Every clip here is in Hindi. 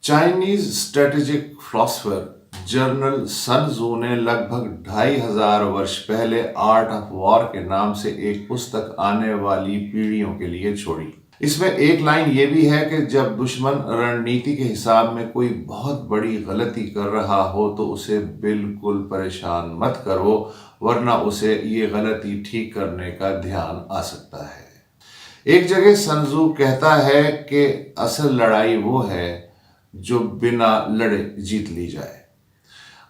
चाइनीज स्ट्रेटेजिक फिलोसोफर जनरल सन जू ने लगभग 2500 वर्ष पहले आर्ट ऑफ वॉर के नाम से एक पुस्तक आने वाली पीढ़ियों के लिए छोड़ी। इसमें एक लाइन ये भी है कि जब दुश्मन रणनीति के हिसाब में कोई बहुत बड़ी गलती कर रहा हो तो उसे बिल्कुल परेशान मत करो, वरना उसे ये गलती ठीक करने का ध्यान आ सकता है। एक जगह सन तजू कहता है कि असल लड़ाई वो है जो बिना लड़े जीत ली जाए।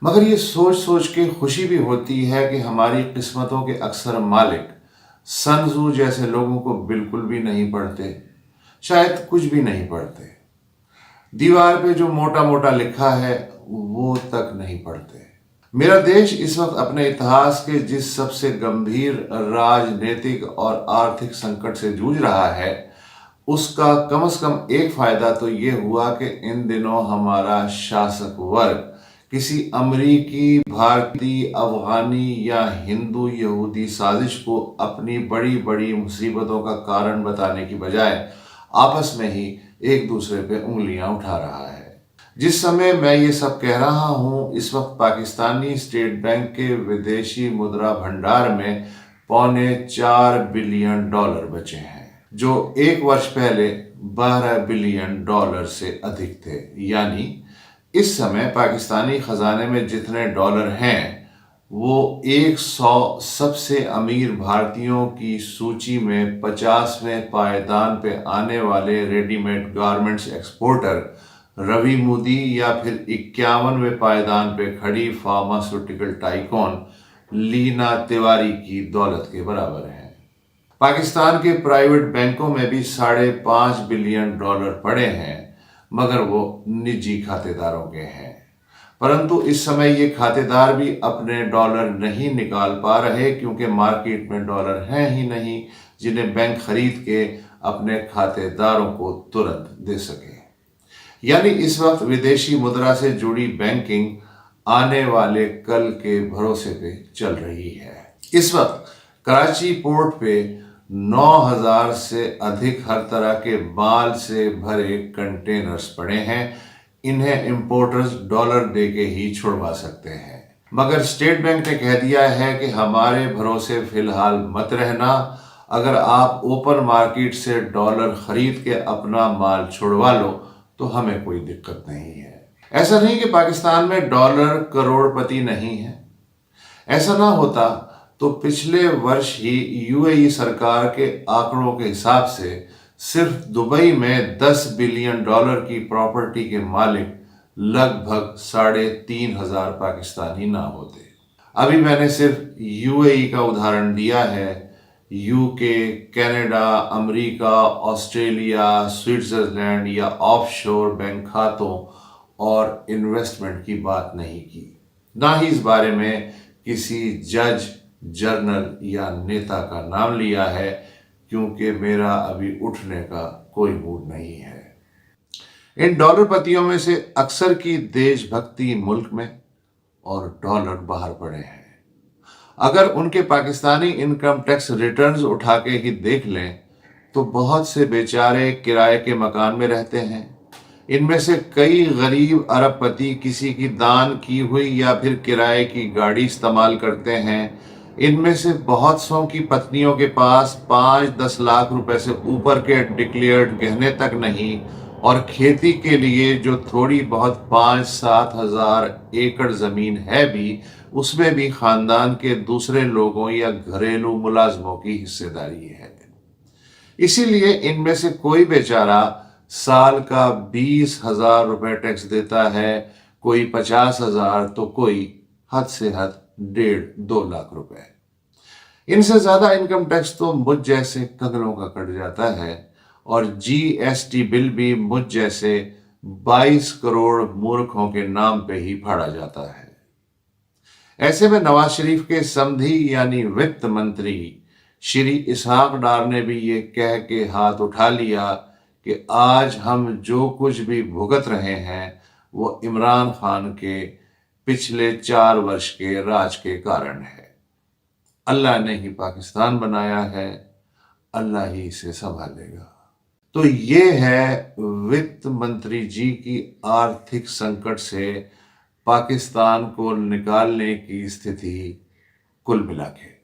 मगर ये सोच सोच के खुशी भी होती है कि हमारी किस्मतों के अक्सर मालिक सन तजू जैसे लोगों को बिल्कुल भी नहीं पढ़ते, शायद कुछ भी नहीं पढ़ते। दीवार पे जो मोटा मोटा लिखा है वो तक नहीं पढ़ते। मेरा देश इस वक्त अपने इतिहास के जिस सबसे गंभीर राजनीतिक और आर्थिक संकट से जूझ रहा है, उसका कम से कम एक फायदा तो ये हुआ कि इन दिनों हमारा शासक वर्ग किसी अमरीकी, भारतीय, अफगानी या हिंदू यहूदी साजिश को अपनी बड़ी बड़ी मुसीबतों का कारण बताने की बजाय आपस में ही एक दूसरे पे उंगलियां उठा रहा है। जिस समय मैं ये सब कह रहा हूँ, इस वक्त पाकिस्तानी स्टेट बैंक के विदेशी मुद्रा भंडार में $4.25 बिलियन बचे हैं, जो एक वर्ष पहले $12 बिलियन से अधिक थे। यानी इस समय पाकिस्तानी खजाने में जितने डॉलर हैं वो 100 सबसे अमीर भारतीयों की सूची में 50वें पायदान पे आने वाले readymade garments exporter Ravi Modi या फिर 51वें पायदान पे खड़ी फार्मास्यूटिकल टाइकॉन लीना तिवारी की दौलत के बराबर है। पाकिस्तान के प्राइवेट बैंकों में भी $5.5 बिलियन पड़े हैं, मगर वो निजी खातेदारों के हैं। परंतु इस समय ये खातेदार भी अपने डॉलर नहीं निकाल पा रहे, क्योंकि मार्केट में डॉलर हैं ही नहीं जिन्हें बैंक खरीद के अपने खातेदारों को तुरंत दे सके। यानी इस वक्त विदेशी मुद्रा से जुड़ी बैंकिंग आने वाले कल के भरोसे पे चल रही है। इस वक्त कराची पोर्ट पे 9000 से अधिक हर तरह के माल से भरे कंटेनर्स पड़े हैं। इन्हें इंपोर्टर्स डॉलर दे के ही छुड़वा सकते हैं। मगर स्टेट बैंक ने कह दिया है कि हमारे भरोसे फिलहाल मत रहना। अगर आप ओपन मार्केट से डॉलर खरीद के अपना माल छुड़वा लो तो हमें कोई दिक्कत नहीं है। ऐसा नहीं कि पाकिस्तान में डॉलर करोड़पति नहीं है। ऐसा ना होता तो पिछले वर्ष ही यूएई सरकार के आंकड़ों के हिसाब से सिर्फ दुबई में $10 बिलियन की प्रॉपर्टी के मालिक लगभग 3500 पाकिस्तानी ना होते। अभी मैंने सिर्फ यूएई का उदाहरण दिया है। UK, Canada, America, Australia, Switzerland या ऑफशोर बैंक खातों और इन्वेस्टमेंट की बात नहीं की, ना ही इस बारे में किसी जज, जर्नल या नेता का नाम लिया है, क्योंकि मेरा अभी उठने का कोई मूड नहीं है। इन डॉलरपतियों में से अक्सर की देशभक्ति मुल्क में और डॉलर बाहर पड़े हैं। अगर उनके पाकिस्तानी इनकम टैक्स रिटर्न्स उठा के ही देख लें तो बहुत से बेचारे किराए के मकान में रहते हैं। इनमें से कई गरीब अरबपति किसी की दान की हुई या फिर किराए की गाड़ी इस्तेमाल करते हैं। इनमें से बहुत सौ की पत्नियों के पास 5-10 लाख रुपए से ऊपर के डिक्लेयर्ड गहने तक नहीं, और खेती के लिए जो थोड़ी बहुत 5-7 हजार एकड़ जमीन है भी, उसमें भी खानदान के दूसरे लोगों या घरेलू मुलाजमों की हिस्सेदारी है। इसीलिए इनमें से कोई बेचारा साल का 20,000 रुपए टैक्स देता है, कोई 50,000 तो कोई हद से हद 1.5-2 लाख रुपए। इनसे ज्यादा इनकम टैक्स तो मुझ जैसे कंगलों का कट जाता है, और जीएसटी बिल भी मुझ जैसे 22 करोड़ मूर्खों के नाम पे ही फाड़ा जाता है। ऐसे में नवाज शरीफ के समधी यानी वित्त मंत्री श्री इसहाक डार ने भी ये कह के हाथ उठा लिया कि आज हम जो कुछ भी भुगत रहे हैं वो इमरान खान के पिछले 4 वर्ष के राज के कारण है। अल्लाह ने ही पाकिस्तान बनाया है, अल्लाह ही इसे संभालेगा। तो ये है वित्त मंत्री जी की आर्थिक संकट से पाकिस्तान को निकालने की स्थिति कुल मिला के।